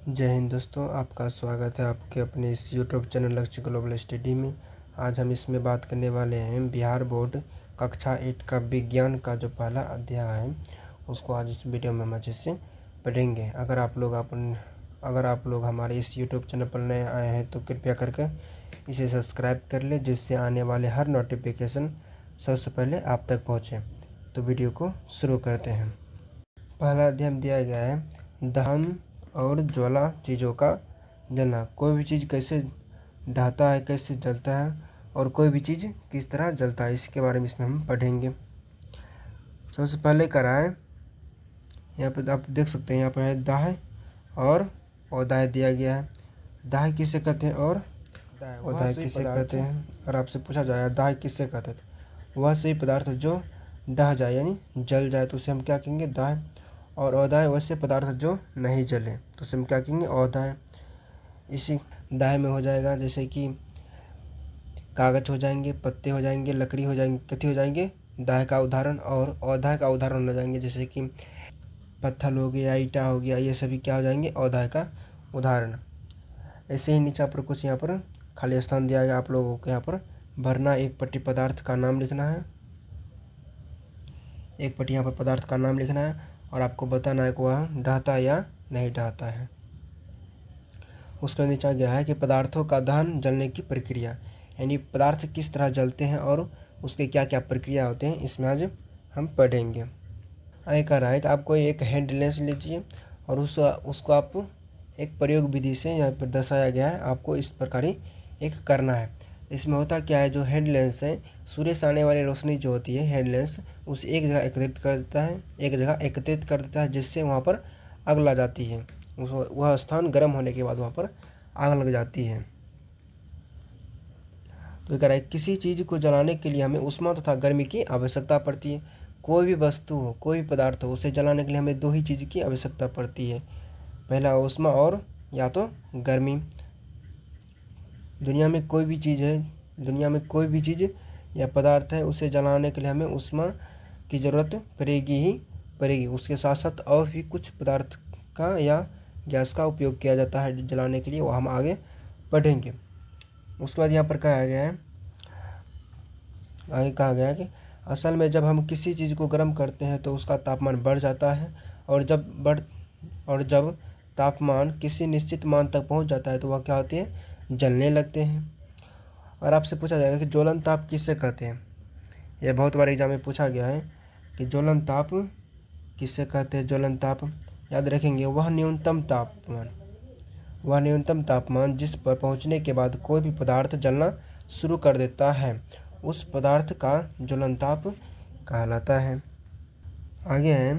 जय हिंद दोस्तों, आपका स्वागत है आपके अपने इस यूट्यूब चैनल लक्ष्य ग्लोबल स्टडी में। आज हम इसमें बात करने वाले हैं बिहार बोर्ड कक्षा 8 का विज्ञान का जो पहला अध्याय है उसको आज इस वीडियो में हम अच्छे से पढ़ेंगे। अगर आप लोग हमारे इस यूट्यूब चैनल पर नए आए हैं तो कृपया करके इसे सब्सक्राइब कर ले, जिससे आने वाले हर नोटिफिकेशन सबसे पहले आप तक पहुँचे। तो वीडियो को शुरू करते हैं। पहला अध्याय दिया गया है दहन और ज्वाला चीज़ों का जलना। कोई भी चीज़ कैसे ढहता है, कैसे जलता है और कोई भी चीज़ किस तरह जलता है, इसके बारे में इसमें हम पढ़ेंगे। सबसे पहले करा है, यहाँ पे आप देख सकते हैं, यहाँ पर है दाह और अदाह दिया गया है। दाह किसे कहते हैं और अदाह किसे कहते हैं। अगर आपसे पूछा जाए दाह किसे कहते हैं, वह सही पदार्थ जो ढह जाए यानी जल जाए तो उसे हम क्या कहेंगे, दाह। और अदाह वैसे पदार्थ जो नहीं जले तो उसे हम क्या कहेंगे, अदाह। इसी दाह में हो जाएगा जैसे कि कागज हो जाएंगे, पत्ते हो जाएंगे, लकड़ी हो जाएंगे, कथी हो जाएंगे, दाह का उदाहरण। और अदाह का उदाहरण हो जाएंगे जैसे कि पत्थर हो गया, ईटा हो गया, ये सभी क्या हो जाएंगे, अदाह का उदाहरण। ऐसे ही नीचे पर कुछ यहाँ पर खाली स्थान दिया गया, आप लोगों को यहाँ पर भरना। एक पट्टी पदार्थ का नाम लिखना है, एक पट्टी यहाँ पर पदार्थ का नाम लिखना है और आपको बताना है कि वह ढहता या नहीं ढहता है। उसके नीचे गया है कि पदार्थों का दहन जलने की प्रक्रिया, यानी पदार्थ किस तरह जलते हैं और उसके क्या क्या प्रक्रिया होते हैं, इसमें आज हम पढ़ेंगे। आगे कह रहा है कि आप कोई एक हैंड लेंस लीजिए और उसको आप एक प्रयोग विधि से यहाँ पर दर्शाया गया है, आपको इस प्रकार ही एक करना है। इसमें होता क्या है, जो हैंड लेंस है सूर्य से आने वाली रोशनी जो होती है, हैंड लेंस उसे एक जगह एकत्रित कर देता है, जिससे वहाँ पर आग लग जाती है। वह स्थान गर्म होने के बाद वहाँ पर आग लग जाती है। तो कह रहा है किसी चीज़ को जलाने के लिए हमें ऊष्मा तथा गर्मी की आवश्यकता पड़ती है। कोई भी वस्तु हो, कोई भी पदार्थ हो, उसे जलाने के लिए हमें दो ही चीज़ की आवश्यकता पड़ती है, पहला ऊष्मा और या तो गर्मी। दुनिया में कोई भी चीज़ या पदार्थ है, उसे जलाने के लिए हमें ऊष्मा की ज़रूरत पड़ेगी ही पड़ेगी। उसके साथ साथ और भी कुछ पदार्थ का या गैस का उपयोग किया जाता है जलाने के लिए, वो हम आगे पढ़ेंगे। उसके बाद यहाँ पर कहा गया है कि असल में जब हम किसी चीज़ को गर्म करते हैं तो उसका तापमान बढ़ जाता है, और जब तापमान किसी निश्चित मान तक पहुँच जाता है तो वह क्या होते हैं, जलने लगते हैं। और आपसे पूछा जाएगा कि ज्वलन ताप किससे कहते हैं। यह बहुत बार एग्जाम में पूछा गया है कि ज्वलन ताप किससे कहते हैं। ज्वलन ताप याद रखेंगे, वह न्यूनतम तापमान जिस पर पहुंचने के बाद कोई भी पदार्थ जलना शुरू कर देता है, उस पदार्थ का ज्वलन ताप कहलाता है। आगे है,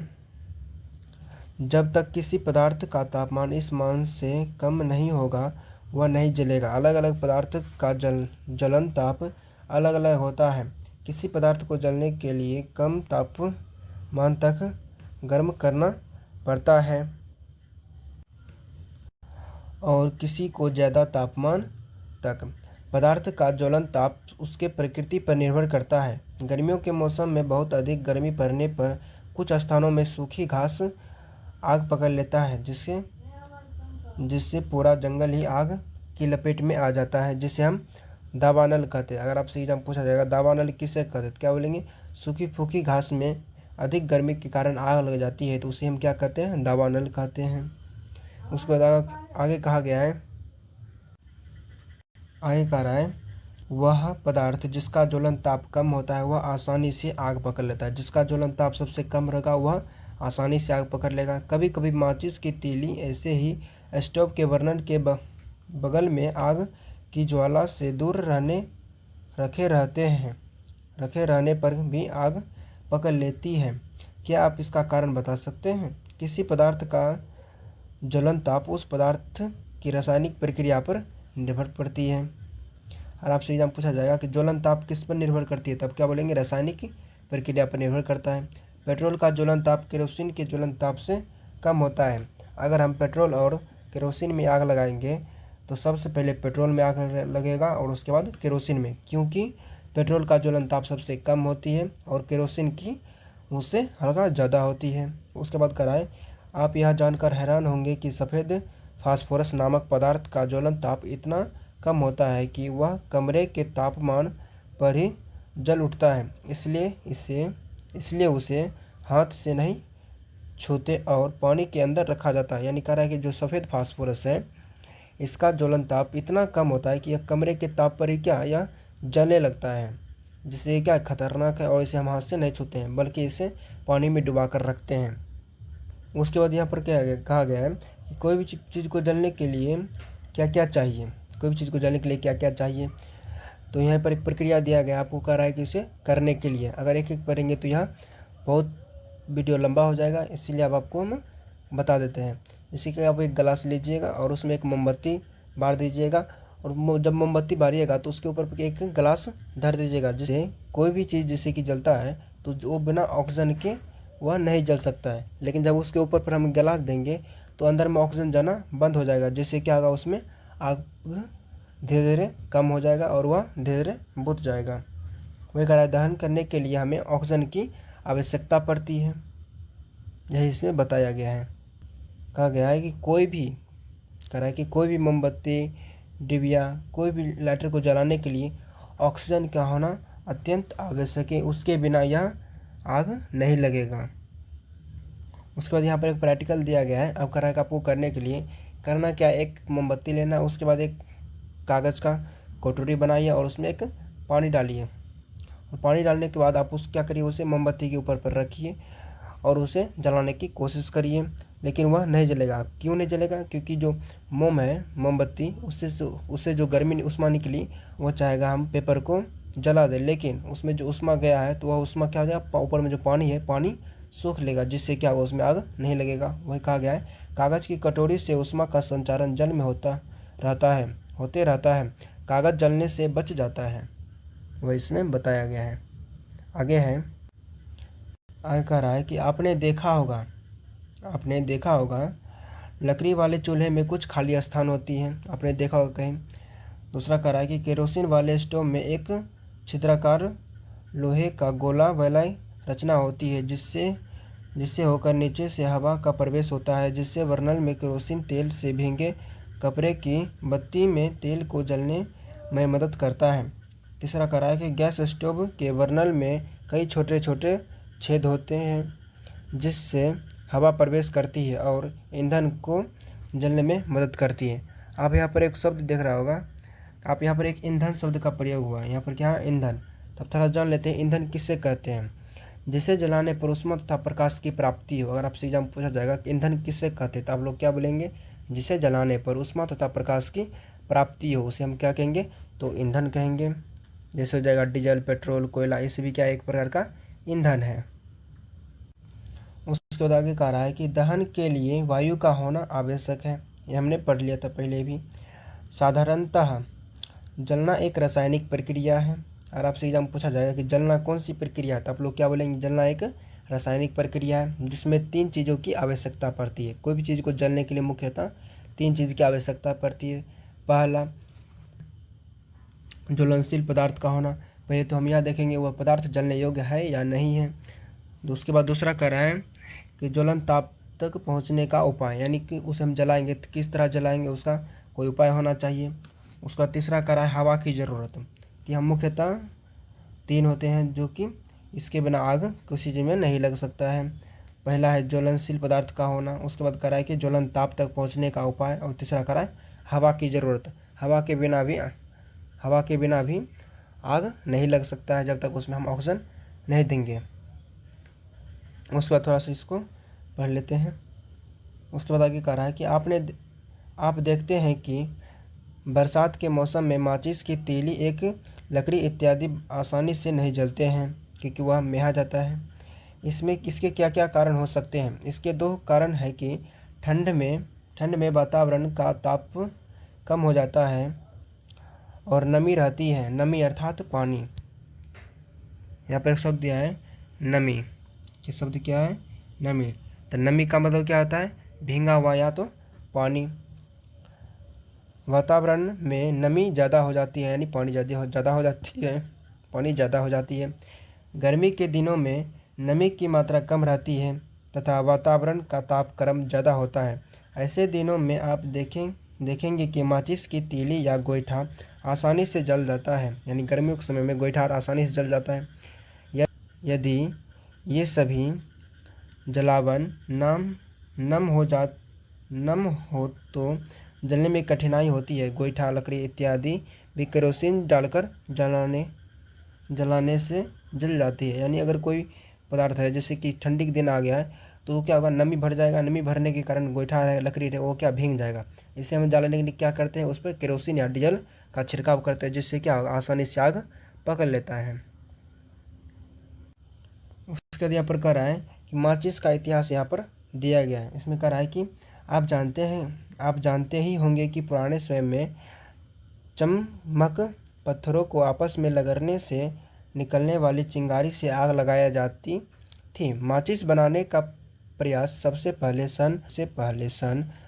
जब तक किसी पदार्थ का तापमान इस मान से कम नहीं होगा वह नहीं जलेगा। अलग अलग पदार्थ का जलन ताप अलग अलग होता है। किसी पदार्थ को जलने के लिए कम तापमान तक गर्म करना पड़ता है और किसी को ज़्यादा तापमान तक। पदार्थ का ज्वलन ताप उसके प्रकृति पर निर्भर करता है। गर्मियों के मौसम में बहुत अधिक गर्मी पड़ने पर कुछ स्थानों में सूखी घास आग पकड़ लेता है, जिससे पूरा जंगल ही आग की लपेट में आ जाता है, जिसे हम दावानल कहते हैं। अगर आपसे एग्जाम पूछा जाएगा दावानल किसे कहते हैं, क्या बोलेंगे, सूखी फूकी घास में अधिक गर्मी के कारण आग लग जाती है तो उसे हम क्या कहते हैं, दावानल कहते हैं। उसके बाद आगे कहा गया है, आगे कह रहा है, वह पदार्थ जिसका ज्वलन ताप कम होता है वह आसानी से आग पकड़ लेता है। जिसका ज्वलन ताप सबसे कम रहेगा वह आसानी से आग पकड़ लेगा। कभी कभी माचिस की तीली ऐसे ही स्टोव के बर्नर के बगल में आग की ज्वाला से दूर रखे रहने पर भी आग पकड़ लेती है। क्या आप इसका कारण बता सकते हैं। किसी पदार्थ का ज्वलन ताप उस पदार्थ की रासायनिक प्रक्रिया पर निर्भर पड़ती है। और आपसे एग्जाम पूछा जाएगा कि ज्वलन ताप किस पर निर्भर करती है, तब क्या बोलेंगे, रासायनिक प्रक्रिया पर निर्भर करता है। पेट्रोल का ज्वलन ताप केरोसिन के ज्वलन ताप से कम होता है। अगर हम पेट्रोल और केरोसिन में आग लगाएंगे तो सबसे पहले पेट्रोल में आग लगेगा और उसके बाद केरोसिन में, क्योंकि पेट्रोल का ज्वलन ताप सबसे कम होती है और केरोसिन की उससे हल्का ज़्यादा होती है। उसके बाद कराएं, आप यह जानकर हैरान होंगे कि सफ़ेद फास्फोरस नामक पदार्थ का ज्वलन ताप इतना कम होता है कि वह कमरे के तापमान पर ही जल उठता है, इसलिए उसे हाथ से नहीं छूते और पानी के अंदर रखा जाता है। यानी कह रहा है कि जो सफ़ेद फास्फोरस है इसका ज्वलन ताप इतना कम होता है कि यह कमरे के ताप पर ही यह जलने लगता है, जिससे क्या खतरनाक है और इसे हम हाथ से नहीं छूते हैं बल्कि इसे पानी में डुबा कर रखते हैं। उसके बाद यहाँ पर कहा गया है कि कोई भी चीज़ को जलने के लिए क्या क्या चाहिए, तो यहाँ पर एक प्रक्रिया दिया गया, आपको कह रहा है कि इसे करने के लिए अगर एक एक पढ़ेंगे तो यह बहुत वीडियो लंबा हो जाएगा, इसीलिए अब आपको हम बता देते हैं। जैसे कि आप एक गिलास लीजिएगा और उसमें एक मोमबत्ती बार दीजिएगा और जब मोमबत्ती बारिएगा तो उसके ऊपर एक गिलास धर दीजिएगा, जिससे कोई भी चीज़ जैसे कि जलता है तो वो बिना ऑक्सीजन के वह नहीं जल सकता है। लेकिन जब उसके ऊपर पर हम गिलास देंगे तो अंदर में ऑक्सीजन जाना बंद हो जाएगा, जिससे क्या होगा उसमें आग धीरे धीरे कम हो जाएगा और वह धीरे धीरे बुझ जाएगा। वही कह रहा है दहन करने के लिए हमें ऑक्सीजन की आवश्यकता पड़ती है, यही इसमें बताया गया है। कहा गया है कि कोई भी मोमबत्ती, डिबिया, कोई भी लाइटर को जलाने के लिए ऑक्सीजन का होना अत्यंत आवश्यक है, उसके बिना यह आग नहीं लगेगा। उसके बाद यहाँ पर एक प्रैक्टिकल दिया गया है। अब कह रहा है कि आपको करने के लिए करना क्या, एक मोमबत्ती लेना, उसके बाद एक कागज़ का कटोरी बनाइए और उसमें एक पानी डालिए और पानी डालने के बाद आप क्या करिए, उसे मोमबत्ती के ऊपर पर रखिए और उसे जलाने की कोशिश करिए, लेकिन वह नहीं जलेगा। क्यों नहीं जलेगा? क्योंकि जो मोम है, मोमबत्ती, उससे जो गर्मी उष्मा निकली वह चाहेगा हम पेपर को जला दे, लेकिन उसमें जो उष्मा गया है तो वह उष्मा क्या हो जाएगा, ऊपर में जो पानी है पानी सूख लेगा, जिससे क्या होगा उसमें आग नहीं लगेगा। वही कहा गया है कागज़ की कटोरी से उष्मा का संचारण जल में होते रहता है, कागज़ जलने से बच जाता है, वह इसमें बताया गया है। आगे कह रहा है कि आपने देखा होगा लकड़ी वाले चूल्हे में कुछ खाली स्थान होती है, आपने देखा होगा कहीं। दूसरा कह रहा है कि केरोसिन वाले स्टोव में एक छिद्राकार लोहे का गोला वाली रचना होती है, जिससे होकर नीचे से हवा का प्रवेश होता है, जिससे बर्नल में केरोसिन तेल से भीगे कपड़े की बत्ती में तेल को जलने में मदद करता है। तीसरा कह रहा है कि गैस स्टोव के बर्नल में कई छोटे छोटे छेद होते हैं, जिससे हवा प्रवेश करती है और ईंधन को जलने में मदद करती है। आप यहाँ पर एक शब्द देख रहा होगा, आप यहाँ पर एक ईंधन शब्द का प्रयोग हुआ है, यहाँ पर क्या है, ईंधन। तब थोड़ा जान लेते हैं ईंधन किससे कहते हैं। जिसे जलाने पर उष्मा तथा प्रकाश की प्राप्ति हो। अगर आपसे एग्जाम पूछा जाएगा कि ईंधन किससे कहते हैं तो आप लोग क्या बोलेंगे, जिसे जलाने पर उष्मा तथा प्रकाश की प्राप्ति हो उसे हम क्या कहेंगे, तो ईंधन कहेंगे। जैसे हो जाएगा डीजल, पेट्रोल, कोयला, इसे भी क्या एक प्रकार का ईंधन है। उसके बाद आगे कह रहा है कि दहन के लिए वायु का होना आवश्यक है, ये हमने पढ़ लिया था पहले भी। साधारणतः जलना एक रासायनिक प्रक्रिया है। और आपसे एग्जाम पूछा जाएगा कि जलना कौन सी प्रक्रिया है तो आप लोग क्या बोलेंगे, जलना एक रासायनिक प्रक्रिया है जिसमें 3 चीज़ों की आवश्यकता पड़ती है। कोई भी चीज़ को जलने के लिए मुख्यतः 3 चीज़ की आवश्यकता पड़ती है। पहला, ज्वलनशील पदार्थ का होना। पहले तो हम यह देखेंगे वह पदार्थ जलने योग्य है या नहीं है। उसके बाद दूसरा कह रहा है कि ज्वलन ताप तक पहुंचने का उपाय, यानी कि उसे हम जलाएंगे तो किस तरह जलाएंगे उसका कोई उपाय होना चाहिए। उसका तीसरा कह रहा है हवा की ज़रूरत, कि हम मुख्यतः 3 होते हैं जो कि इसके बिना आग किसी चीज़ में नहीं लग सकता है। पहला है ज्वलनशील पदार्थ का होना, उसके बाद कह रहा है कि ज्वलन ताप तक पहुंचने का उपाय, और तीसरा कह रहा है हवा की ज़रूरत। हवा के बिना भी आग नहीं लग सकता है जब तक उसमें हम ऑक्सीजन नहीं देंगे। उसके बाद थोड़ा सा इसको पढ़ लेते हैं। उसके बाद आगे कह रहा है कि आप देखते हैं कि बरसात के मौसम में माचिस की तीली, एक लकड़ी इत्यादि आसानी से नहीं जलते हैं क्योंकि वह मेहा जाता है। इसके क्या क्या कारण हो सकते हैं। इसके 2 कारण है कि ठंड में वातावरण का ताप कम हो जाता है और नमी रहती है। नमी अर्थात पानी। यहाँ पर एक शब्द दिया है नमी, ये शब्द क्या है, नमी। तो नमी का मतलब क्या होता है, भींगा हुआ या तो पानी। वातावरण में नमी ज़्यादा हो जाती है, यानी पानी ज़्यादा हो जाती है। गर्मी के दिनों में नमी की मात्रा कम रहती है तथा वातावरण का तापक्रम ज़्यादा होता है। ऐसे दिनों में आप देखेंगे कि माचिस की तीली या गोईठा आसानी से जल जाता है, यानी गर्मियों के समय में गोईठा आसानी से जल जाता है। यदि ये सभी जलावन नम हो तो जलने में कठिनाई होती है। गोईठा, लकड़ी इत्यादि भी केरोसिन डालकर जलाने से जल जाती है। यानी अगर कोई पदार्थ है, जैसे कि ठंडी के दिन आ गया है, तो क्या होगा, नमी भर जाएगा। नमी भरने के कारण गोईठा है, लकड़ी है, वो क्या भीग जाएगा। इसे हम जलाने के लिए क्या करते हैं, उस पर केरोसिन या डीजल का छिड़काव करते हैं, जिससे क्या होगा, आसानी से आग पकड़ लेता है। उसके बाद यहाँ पर कह रहा है कि माचिस का इतिहास यहाँ पर दिया गया है। इसमें कह रहा है कि आप जानते ही होंगे कि पुराने समय में चम्मक पत्थरों को आपस में रगड़ने से निकलने वाली चिंगारी से आग लगाया जाती थी। माचिस बनाने का प्रयास सबसे पहले सन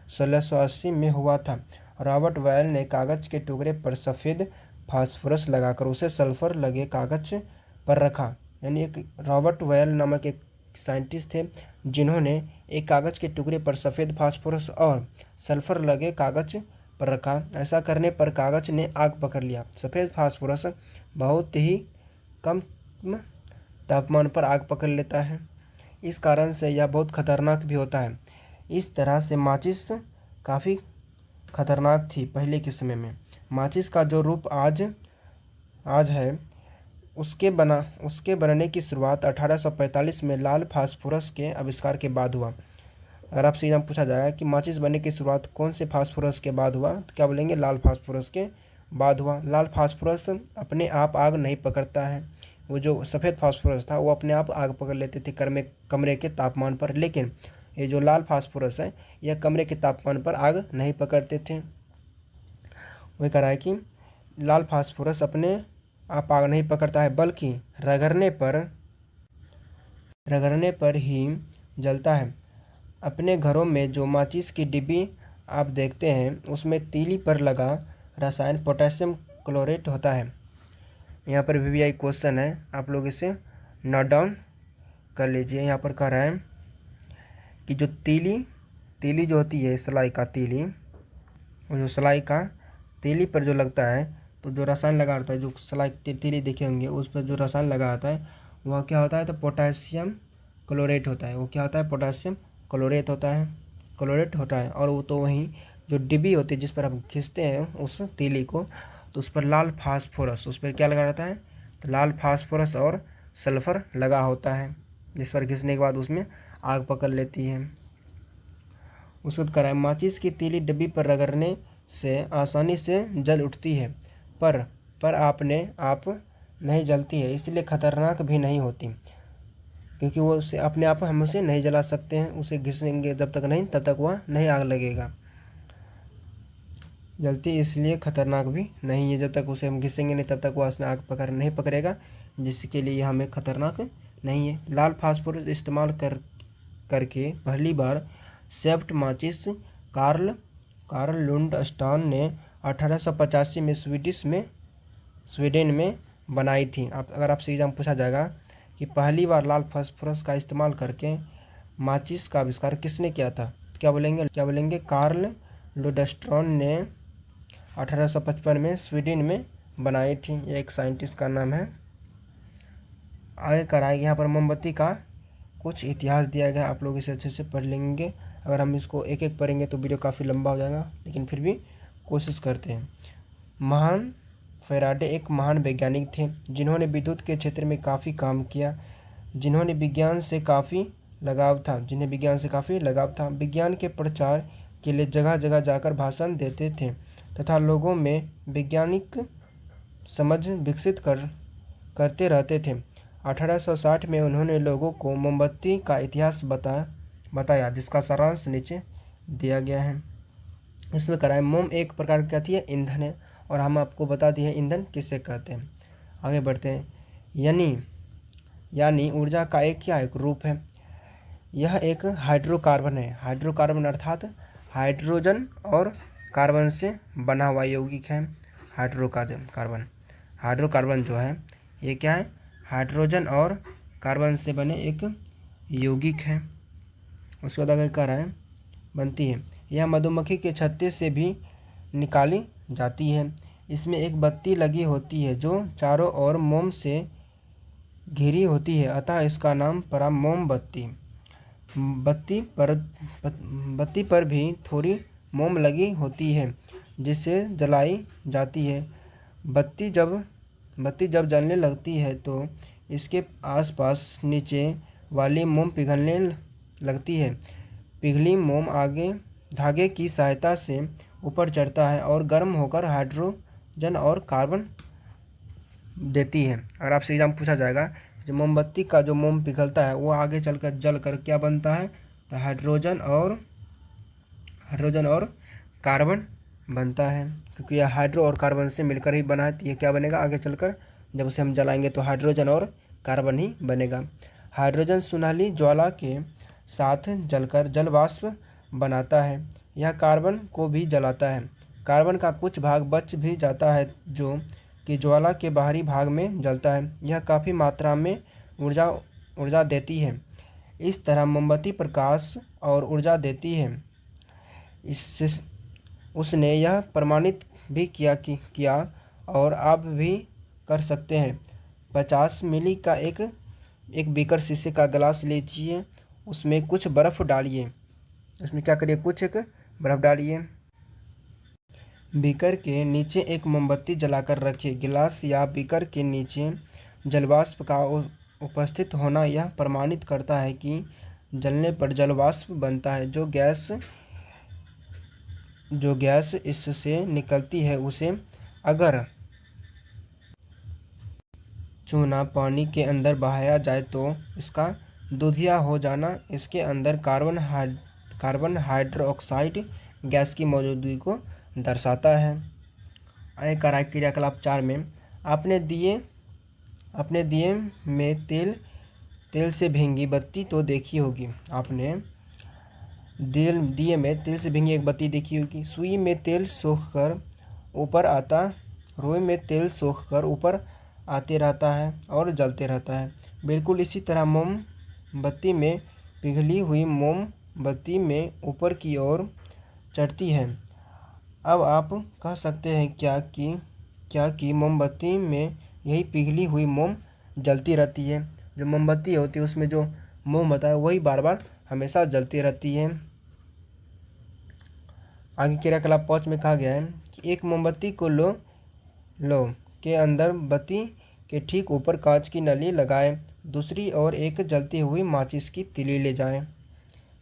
1680 में हुआ था। रॉबर्ट वायल ने कागज के टुकड़े पर सफ़ेद फास्फोरस लगाकर उसे सल्फर लगे कागज पर रखा। यानी एक रॉबर्ट वायल नामक एक साइंटिस्ट थे, जिन्होंने एक कागज के टुकड़े पर सफ़ेद फास्फोरस और सल्फर लगे कागज पर रखा। ऐसा करने पर कागज ने आग पकड़ लिया। सफ़ेद फास्फोरस बहुत ही कम तापमान पर आग पकड़ लेता है, इस कारण से यह बहुत खतरनाक भी होता है। इस तरह से माचिस काफ़ी खतरनाक थी पहले के समय में। माचिस का जो रूप आज है, उसके बनने की शुरुआत 1845 में लाल फास्फोरस के आविष्कार के बाद हुआ। अगर आपसे एग्जाम पूछा जाएगा कि माचिस बनने की शुरुआत कौन से फास्फोरस के बाद हुआ, तो क्या बोलेंगे, लाल फास्फोरस के बाद हुआ। लाल फास्फोरस अपने आप आग नहीं पकड़ता है। वो जो सफ़ेद फास्फोरस था वो अपने आप आग पकड़ लेते थे कमरे के तापमान पर, लेकिन ये जो लाल फास्फोरस है यह कमरे के तापमान पर आग नहीं पकड़ते थे। वही कह रहा है कि लाल फास्फोरस अपने आप आग नहीं पकड़ता है, बल्कि रगड़ने पर ही जलता है। अपने घरों में जो माचिस की डिब्बी आप देखते हैं, उसमें तीली पर लगा रसायन पोटेशियम क्लोरेट होता है। यहाँ पर VVI क्वेश्चन है, आप लोग इसे नोट डाउन कर लीजिए। यहाँ पर कह रहा है कि जो तीली जो होती है, सलाई का तीली, वो जो सलाई का तीली पर जो लगता है, तो जो रसायन लगा होता है, जो सलाई तीली देखे होंगे, उस पर जो रसायन लगा होता है वह क्या होता है, तो पोटेशियम क्लोरेट होता है। वो क्या होता है, पोटेशियम क्लोरेट होता है। और वो तो वहीं जो डिब्बी होती है जिस पर हम खींचते हैं उस तीली को, तो उस पर लाल फास्फोरस, उस पर क्या लगा रहता है, तो लाल फास्फोरस और सल्फ़र लगा होता है, जिस पर घिसने के बाद उसमें आग पकड़ लेती है। उसके बाद कराए, माचिस की तीली डिब्बी पर रगड़ने से आसानी से जल उठती है, पर अपने आप नहीं जलती है, इसलिए खतरनाक भी नहीं होती, क्योंकि वो उसे अपने आप हम उसे नहीं जला सकते हैं। उसे घिसेंगे जब तक नहीं, तब तक वह नहीं आग लगेगा, जलती इसलिए खतरनाक भी नहीं है। जब तक उसे हम घिसेंगे नहीं, तब तक वह उसमें आग नहीं पकड़ेगा, जिसके लिए हमें खतरनाक नहीं है। लाल फास्फोरस इस्तेमाल करके पहली बार सेफ्ट माचिस कार्ल लुंडस्टान ने 1885 में स्वीडन में बनाई थी। अगर आपसे एग्जाम पूछा जाएगा कि पहली बार लाल फास्फोरस का इस्तेमाल करके माचिस का आविष्कार किसने किया था, तो क्या बोलेंगे, कार्ल लुंडस्टान ने 1855 में स्वीडन में बनाई थी। ये एक साइंटिस्ट का नाम है। आगे कराएंगे, यहाँ पर मोमबत्ती का कुछ इतिहास दिया गया, आप लोग इसे अच्छे से पढ़ लेंगे। अगर हम इसको एक एक पढ़ेंगे तो वीडियो काफ़ी लंबा हो जाएगा, लेकिन फिर भी कोशिश करते हैं। महान फैराडे एक महान वैज्ञानिक थे, जिन्होंने विद्युत के क्षेत्र में काफ़ी काम किया, जिन्हें विज्ञान से काफ़ी लगाव था। विज्ञान के प्रचार के लिए जगह जगह जाकर भाषण देते थे तथा लोगों में वैज्ञानिक समझ विकसित करते रहते थे। 1860 में उन्होंने लोगों को मोमबत्ती का इतिहास बताया, जिसका सारांश नीचे दिया गया है। इसमें कराए, मोम एक प्रकार की क्या थी, ईंधन है, और हम आपको बता दिए ईंधन किसे कहते हैं। आगे बढ़ते हैं। यानी ऊर्जा का एक रूप है। यह एक हाइड्रोकार्बन है। हाइड्रोकार्बन अर्थात हाइड्रोजन और कार्बन से बना हुआ यौगिक है। हाइड्रोकार्बन जो है ये क्या है, हाइड्रोजन और कार्बन से बने एक यौगिक है। उसके बाद आगे कह रहा है, बनती है। यह मधुमक्खी के छत्ते से भी निकाली जाती है। इसमें एक बत्ती लगी होती है जो चारों ओर मोम से घिरी होती है, अतः इसका नाम पड़ा मोमबत्ती। बत्ती पर भी थोड़ी मोम लगी होती है जिससे जलाई जाती है। बत्ती जब जलने लगती है तो इसके आसपास नीचे वाली मोम पिघलने लगती है। पिघली मोम आगे धागे की सहायता से ऊपर चढ़ता है और गर्म होकर हाइड्रोजन और कार्बन देती है। और आपसे एग्जाम पूछा जाएगा, जो मोमबत्ती का जो मोम पिघलता है वो आगे चलकर जलकर क्या बनता है, तो हाइड्रोजन और कार्बन बनता है, क्योंकि यह हाइड्रो और कार्बन से मिलकर ही बना है। तो ये क्या बनेगा आगे चलकर, जब उसे हम जलाएंगे तो हाइड्रोजन और कार्बन ही बनेगा। हाइड्रोजन सुनहली ज्वाला के साथ जलकर जल वाष्प बनाता है। यह कार्बन को भी जलाता है। कार्बन का कुछ भाग बच भी जाता है जो कि ज्वाला के बाहरी भाग में जलता है। यह काफ़ी मात्रा में ऊर्जा देती है। इस तरह मोमबत्ती प्रकाश और ऊर्जा देती है। इससे उसने यह प्रमाणित भी किया और आप भी कर सकते हैं। 50 मिली का एक बीकर शीशे का गिलास लीजिए, उसमें कुछ बर्फ़ डालिए। उसमें क्या करिए, कुछ एक बर्फ़ डालिए। बीकर के नीचे एक मोमबत्ती जलाकर रखिए। गिलास या बीकर के नीचे जलवाष्प का उपस्थित होना यह प्रमाणित करता है कि जलने पर जलवाष्प बनता है। जो गैस इससे निकलती है उसे अगर चूना पानी के अंदर बहाया जाए तो इसका दूधिया हो जाना इसके अंदर कार्बन हाइड्रोक्साइड गैस की मौजूदगी को दर्शाता है। आगे क्रियाकलाप 4 में अपने दिए में तेल से भींगी बत्ती तो देखी होगी। आपने दिए में तेल से भींगी एक बत्ती देखी होगी। रुई में तेल सोखकर ऊपर आते रहता है और जलते रहता है। बिल्कुल इसी तरह मोमबत्ती में पिघली हुई मोमबत्ती में ऊपर की ओर चढ़ती है। अब आप कह सकते हैं क्या कि मोमबत्ती में यही पिघली हुई मोम जलती रहती है। जो मोमबत्ती होती है उसमें जो मोम होता है वही बार बार हमेशा जलती रहती है। आगे क्रियाकलाप 5 में कहा गया है कि एक मोमबत्ती को लो के अंदर बत्ती के ठीक ऊपर कांच की नली लगाए, दूसरी ओर एक जलती हुई माचिस की तीली ले जाएं।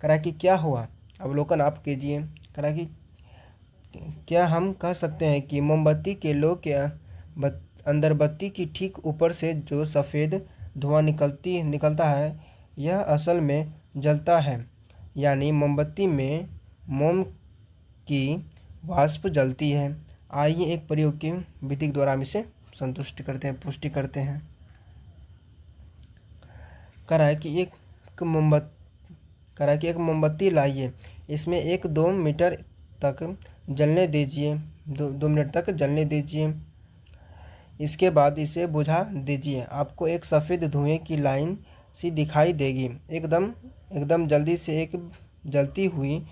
करा कि क्या हुआ, अवलोकन आप कीजिए। करा कि क्या हम कह सकते हैं कि मोमबत्ती के लो के अंदर बत्ती की ठीक ऊपर से जो सफ़ेद धुआं निकलता है यह असल में जलता है, यानी मोमबत्ती में मोम की वाष्प जलती है। आइए एक प्रयोग की विधि द्वारा हम इसे पुष्टि करते हैं। करा कि एक मोमबत्ती लाइए, इसमें 1-2 मीटर तक जलने दीजिए, 2 मिनट तक जलने दीजिए। इसके बाद इसे बुझा दीजिए। आपको एक सफ़ेद धुएं की लाइन सी दिखाई देगी। एकदम जल्दी से एक जलती हुई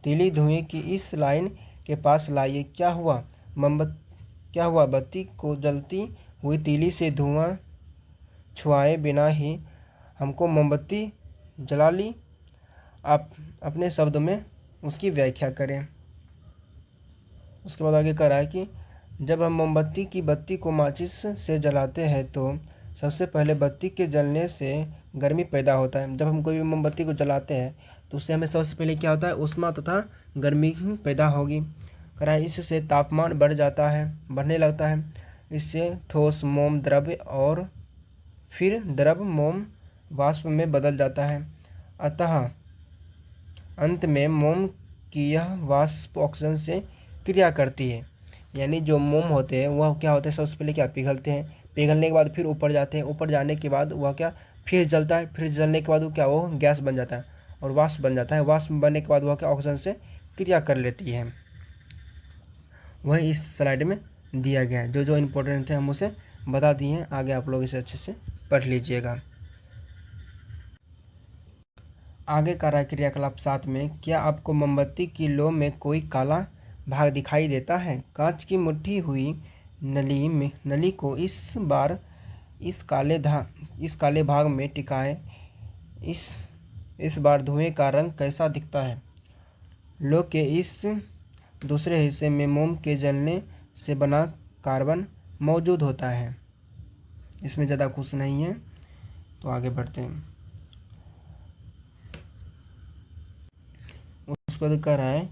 तीली धुएं की इस लाइन के पास लाइए। क्या हुआ, बत्ती को जलती हुई तीली से धुआं छुआए बिना ही हमको मोमबत्ती जला ली। आप अपने शब्द में उसकी व्याख्या करें। उसके बाद आगे कह रहा है कि जब हम मोमबत्ती की बत्ती को माचिस से जलाते हैं तो सबसे पहले बत्ती के जलने से गर्मी पैदा होता है। जब हम कोई भी मोमबत्ती को जलाते हैं तो उससे हमें सबसे पहले क्या होता है, उष्मा तथा गर्मी पैदा होगी। करा इससे तापमान बढ़ने लगता है। इससे ठोस मोम द्रव्य और फिर द्रव मोम वाष्प में बदल जाता है। अतः अंत में मोम की यह वाष्प ऑक्सीजन से क्रिया करती है। यानी जो मोम होते हैं वह क्या होते हैं, सबसे पहले क्या पिघलते हैं, पिघलने के बाद फिर ऊपर जाते हैं, ऊपर जाने के बाद वह क्या फिर जलता है, फिर जलने के बाद वो गैस बन जाता है और वाष्प बन जाता है। वाष्प बनने के बाद वह क्या ऑक्सीजन से क्रिया कर लेती है। वही इस स्लाइड में दिया गया है। जो इम्पोर्टेंट थे हम उसे बता दिए हैं। आगे आप लोग इसे अच्छे से पढ़ लीजिएगा। आगे का रहा क्रियाकलाप 7 में, क्या आपको मोमबत्ती की लो में कोई काला भाग दिखाई देता है? कांच की मुट्ठी हुई नली को इस काले भाग में टिकाए। इस बार धुएं का रंग कैसा दिखता है? लो के इस दूसरे हिस्से में मोम के जलने से बना कार्बन मौजूद होता है। इसमें ज़्यादा कुछ नहीं है, तो आगे बढ़ते हैं। उसके बाद कह रहा है,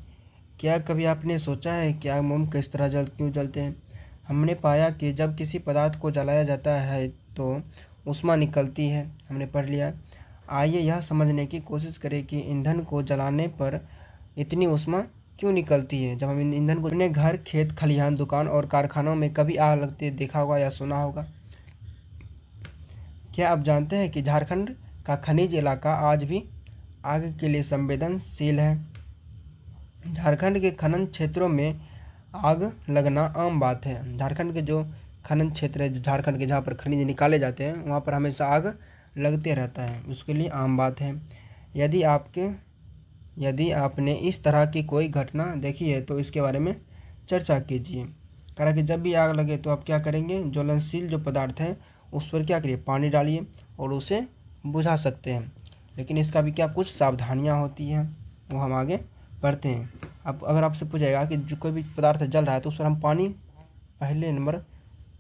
क्या कभी आपने सोचा है कि आग मोम किस तरह क्यों जलते हैं? हमने पाया कि जब किसी पदार्थ को जलाया जाता है तो ऊष्मा निकलती है। हमने पढ़ लिया। आइए यह समझने की कोशिश करें कि ईंधन को जलाने पर इतनी ऊष्मा क्यों निकलती है। जब हम ईंधन को अपने घर, खेत, खलिहान, दुकान और कारखानों में कभी आग लगते देखा होगा या सुना होगा। क्या आप जानते हैं कि झारखंड का खनिज इलाका आज भी आग के लिए संवेदनशील है? झारखंड के खनन क्षेत्रों में आग लगना आम बात है। झारखंड के जो खनन क्षेत्र है, झारखंड के जहाँ पर खनिज निकाले जाते हैं, वहाँ पर हमेशा आग लगते रहता है। उसके लिए आम बात है। यदि आपने इस तरह की कोई घटना देखी है तो इसके बारे में चर्चा कीजिए। कहा कि जब भी आग लगे तो आप क्या करेंगे? ज्वलनशील जो पदार्थ है उस पर क्या करिए? पानी डालिए और उसे बुझा सकते हैं। लेकिन इसका भी क्या कुछ सावधानियाँ होती हैं, वो हम आगे पढ़ते हैं। अब अगर आपसे पूछेगा कि जो कोई भी पदार्थ जल रहा है तो उस पर हम पानी पहले नंबर,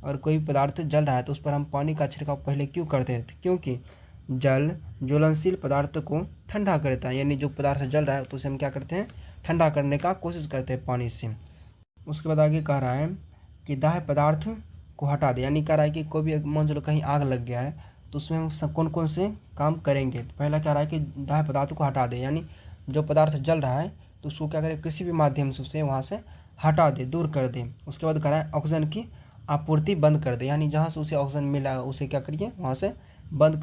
और कोई भी पदार्थ जल रहा है तो उस पर हम पानी का छिड़काव पहले क्यों करते हैं? क्योंकि जल ज्वलनशील पदार्थ को ठंडा करता है। यानी जो पदार्थ जल रहा है तो उसे हम क्या करते हैं? ठंडा करने का कोशिश करते हैं पानी से। उसके बाद आगे कह रहा है कि दाह्य पदार्थ को हटा दे। यानी कह रहा है कि कोई भी मान लो कहीं आग लग गया है तो उसमें हम कौन कौन से काम करेंगे। तो पहला कह रहा है कि दाह्य पदार्थ को हटा दे। यानी जो पदार्थ जल रहा है तो उसको क्या करें? किसी भी माध्यम से उसे वहाँ से हटा दे, दूर कर दे। उसके बाद कह रहा है ऑक्सीजन की आपूर्ति बंद कर दे। यानी जहाँ से उसे ऑक्सीजन मिला उसे क्या करिए? वहाँ से बंद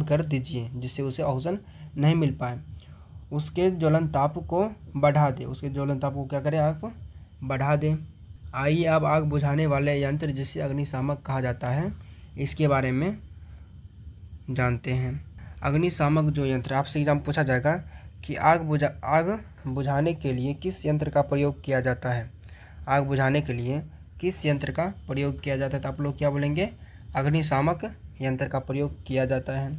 कर दीजिए जिससे उसे ऑक्सीजन नहीं मिल पाए। उसके ज्वलन ताप को बढ़ा दे। उसके ज्वलन ताप को क्या करें? आप बढ़ा दें। आइए अब आग बुझाने वाले यंत्र जिसे अग्निशामक कहा जाता है इसके बारे में जानते हैं। अग्निशामक जो यंत्र, आपसे एग्जाम पूछा जाएगा कि आग बुझाने के लिए किस यंत्र का प्रयोग किया जाता है? आग बुझाने के लिए किस यंत्र का प्रयोग किया जाता है? तो आप लोग क्या बोलेंगे? अग्निशामक यंत्र का प्रयोग किया जाता है।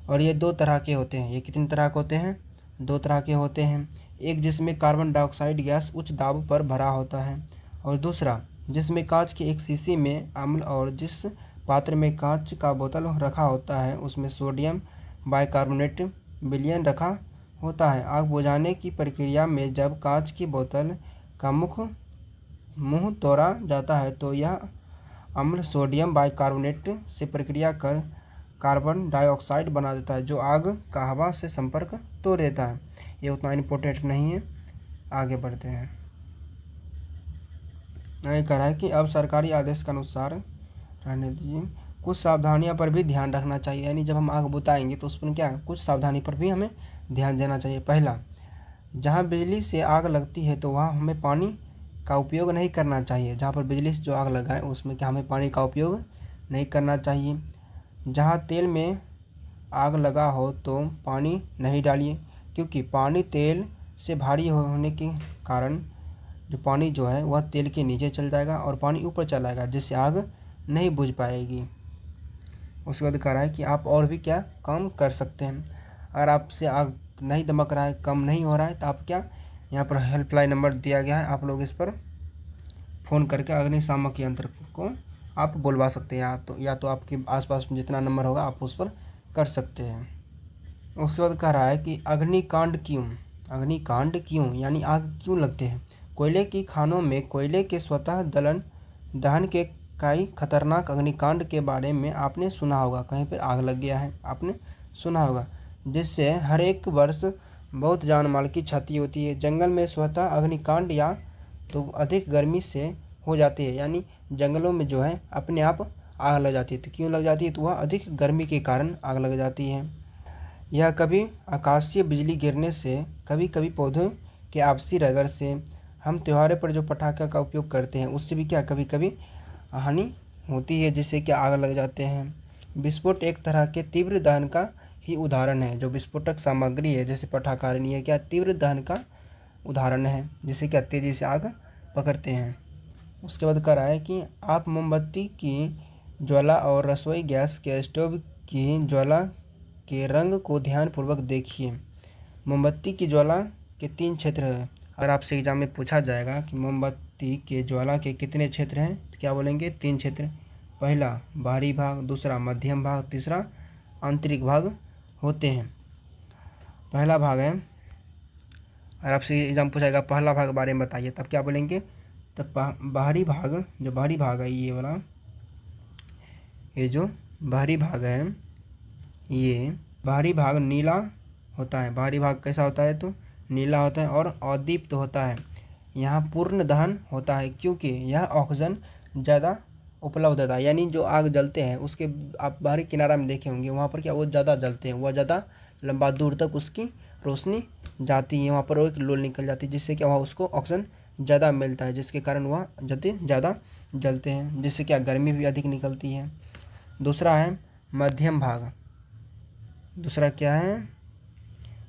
और ये 2 तरह के होते हैं। ये कितने तरह के होते हैं? 2 तरह के होते हैं। एक जिसमें कार्बन डाइऑक्साइड गैस उच्च दाब पर भरा होता है, और दूसरा जिसमें कांच की एक शीशी में अम्ल और जिस पात्र में कांच का बोतल रखा होता है उसमें सोडियम बाइकार्बोनेट विलयन रखा होता है। आग बुझाने की प्रक्रिया में जब कांच की बोतल का मुंह तोड़ा जाता है तो यह अम्ल सोडियम बाइकार्बोनेट से प्रक्रिया कर कार्बन डाइऑक्साइड बना देता है जो आग का हवा से संपर्क तोड़ देता है। ये उतना इम्पोर्टेंट नहीं है, आगे बढ़ते हैं। आगे कह रहा है कि अब सरकारी आदेश के अनुसार रहने दीजिए, कुछ सावधानियों पर भी ध्यान रखना चाहिए। यानी जब हम आग बुझाएंगे तो उस पर क्या कुछ सावधानी पर भी हमें ध्यान देना चाहिए। पहला, जहाँ बिजली से आग लगती है तो वहाँ हमें पानी का उपयोग नहीं करना चाहिए। जहाँ पर बिजली से जो आग लगा है उसमें क्या हमें पानी का उपयोग नहीं करना चाहिए। जहाँ तेल में आग लगा हो तो पानी नहीं डालिए, क्योंकि पानी तेल से भारी होने के कारण जो पानी जो है वह तेल के नीचे चल जाएगा और पानी ऊपर चला जाएगा, जिससे आग नहीं बुझ पाएगी। उसके बाद कह रहा है कि आप और भी क्या काम कर सकते हैं। अगर आपसे आग नहीं दमक रहा है, कम नहीं हो रहा है, तो आप क्या, यहाँ पर हेल्पलाइन नंबर दिया गया है, आप लोग इस पर फ़ोन करके अग्निशामक यंत्र को आप बुलवा सकते हैं। या तो आपके आसपास में जितना नंबर होगा आप उस पर कर सकते हैं। उसके बाद कह रहा है कि अग्निकांड क्यों, यानी आग क्यों लगते हैं। कोयले की खानों में कोयले के स्वतः दहन के कई खतरनाक अग्निकांड के बारे में आपने सुना होगा। कहीं पर आग लग गया है, आपने सुना होगा, जिससे हर एक वर्ष बहुत जान माल की क्षति होती है। जंगल में स्वतः अग्निकांड या तो अधिक गर्मी से हो जाती है। यानी जंगलों में जो है अपने आप आग लग जाती है। तो क्यों लग जाती है? तो वह अधिक गर्मी के कारण आग लग जाती है। यह कभी आकाशीय बिजली गिरने से, कभी कभी पौधों के आपसी रगड़ से, हम त्योहारों पर जो पटाखा का उपयोग करते हैं उससे भी क्या कभी कभी हानि होती है, जिससे क्या आग लग जाते हैं। विस्फोट एक तरह के तीव्र दहन का ही उदाहरण है। जो विस्फोटक सामग्री है जैसे पटाखारणी है क्या तीव्र दहन का उदाहरण है, जिससे क्या तेज़ी से आग पकड़ते हैं। उसके बाद कह रहा है कि आप मोमबत्ती की ज्वाला और रसोई गैस के स्टोव की ज्वाला के रंग को ध्यानपूर्वक देखिए। मोमबत्ती की ज्वाला के 3 क्षेत्र हैं। अगर आपसे एग्जाम में पूछा जाएगा कि मोमबत्ती के ज्वाला के कितने क्षेत्र हैं तो क्या बोलेंगे 3 क्षेत्र। पहला बाहरी भाग, दूसरा मध्यम भाग, तीसरा आंतरिक भाग होते हैं। पहला भाग है, अगर आपसे एग्जाम पूछाएगा पहला भाग के बारे में बताइए तब क्या बोलेंगे, तब बाहरी भाग, जो बाहरी भाग है ये वाला, ये जो बाहरी भाग है ये बाहरी भाग नीला होता है। बाहरी भाग कैसा होता है तो नीला होता है और अदीप्त होता है। यहाँ पूर्ण दहन होता है क्योंकि यह ऑक्सीजन ज़्यादा उपलब्ध होता है। यानी जो आग जलते हैं उसके आप बाहरी किनारा में देखे होंगे वहाँ पर क्या वो ज़्यादा जलते हैं, वह ज़्यादा लंबा दूर तक उसकी रोशनी जाती है, वहाँ पर वो एक लोल निकल जाती है जिससे क्या वहाँ उसको ऑक्सीजन ज़्यादा मिलता है, जिसके कारण वह ज़्यादा जलते हैं, जिससे क्या गर्मी भी अधिक निकलती है। दूसरा है मध्यम भाग। दूसरा क्या है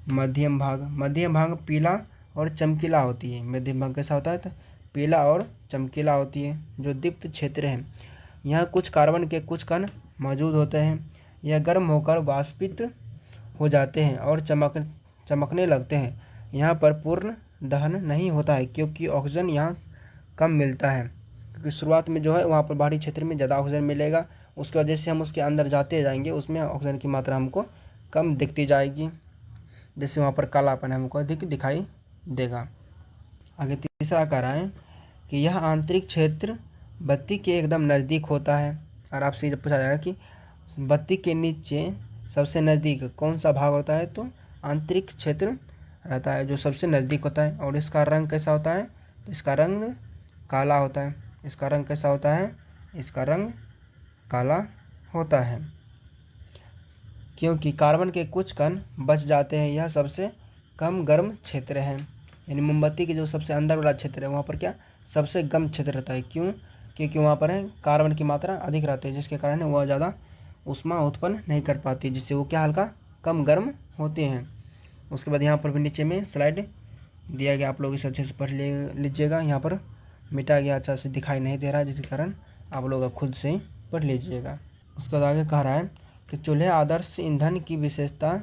मध्यम भाग। मध्यम भाग पीला और चमकीला होती है। मध्यम भाग कैसा होता है तो पीला और चमकीला होती है। जो दीप्त क्षेत्र है यहाँ कुछ कार्बन के कुछ कण मौजूद होते हैं। यह गर्म होकर वाष्पित हो जाते हैं और चमकने लगते हैं। यहाँ पर पूर्ण दहन नहीं होता है क्योंकि ऑक्सीजन यहाँ कम मिलता है, क्योंकि शुरुआत में जो है वहाँ पर बाहरी क्षेत्र में ज़्यादा ऑक्सीजन मिलेगा, उसकी वजह से हम उसके अंदर जाते जाएंगे उसमें ऑक्सीजन की मात्रा हमको कम दिखती जाएगी, जैसे वहाँ पर कालापन हमको अधिक दिखाई देगा। आगे तीसरा कह रहा है कि यह आंतरिक क्षेत्र बत्ती के एकदम नज़दीक होता है। और आपसे जब पूछा जाएगा कि बत्ती के नीचे सबसे नज़दीक कौन सा भाग होता है तो आंतरिक क्षेत्र रहता है, जो सबसे नज़दीक होता है। और इसका रंग कैसा होता है तो इसका रंग काला होता है। इसका रंग कैसा होता है, इसका रंग काला होता है क्योंकि कार्बन के कुछ कण बच जाते हैं। यह सबसे कम गर्म क्षेत्र है। यानी मोमबत्ती के जो सबसे अंदर वाला क्षेत्र है वहाँ पर क्या सबसे गर्म क्षेत्र रहता है। क्यों, क्योंकि वहाँ पर है कार्बन की मात्रा अधिक रहती है, जिसके कारण वह ज़्यादा ऊष्मा उत्पन्न नहीं कर पाती, जिससे वो क्या हल्का कम गर्म होते हैं। उसके बाद यहाँ पर भी नीचे में स्लाइड दिया गया, आप लोग इसे अच्छे से पढ़ लीजिएगा। यहाँ पर मिटा गया, अच्छा से दिखाई नहीं दे रहा है, जिसके कारण आप लोग खुद से ही पढ़ लीजिएगा। उसके बाद आगे कह रहा है कि चूल्हे आदर्श ईंधन की विशेषता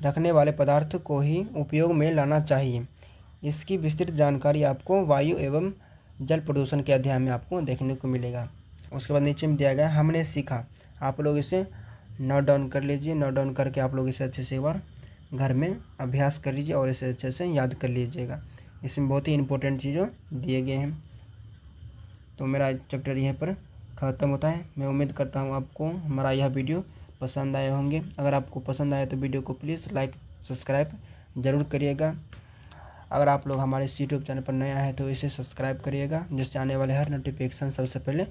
रखने वाले पदार्थ को ही उपयोग में लाना चाहिए। इसकी विस्तृत जानकारी आपको वायु एवं जल प्रदूषण के अध्याय में आपको देखने को मिलेगा। उसके बाद नीचे में दिया गया हमने सीखा, आप लोग इसे नोट डाउन कर लीजिए। नोट डाउन करके आप लोग इसे अच्छे से एक बार घर में अभ्यास कर लीजिए और इसे अच्छे से याद कर लीजिएगा। इसमें बहुत ही इंपॉर्टेंट चीज़ें दिए गए हैं। तो मेरा चैप्टर यहीं पर ख़त्म होता है। मैं उम्मीद करता हूँ आपको हमारा यह वीडियो पसंद आए होंगे। अगर आपको पसंद आए तो वीडियो को प्लीज़ लाइक सब्सक्राइब ज़रूर करिएगा। अगर आप लोग हमारे इस यूट्यूब चैनल पर नया है तो इसे सब्सक्राइब करिएगा, जिससे आने वाले हर नोटिफिकेशन सबसे पहले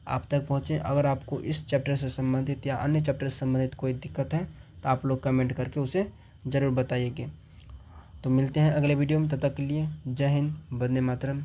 आप तक पहुँचे। अगर आपको इस चैप्टर से संबंधित या अन्य चैप्टर से संबंधित कोई दिक्कत है तो आप लोग कमेंट करके उसे ज़रूर बताइएगा। तो मिलते हैं अगले वीडियो में, तब तक के लिए जय हिंद, वंदे मातरम।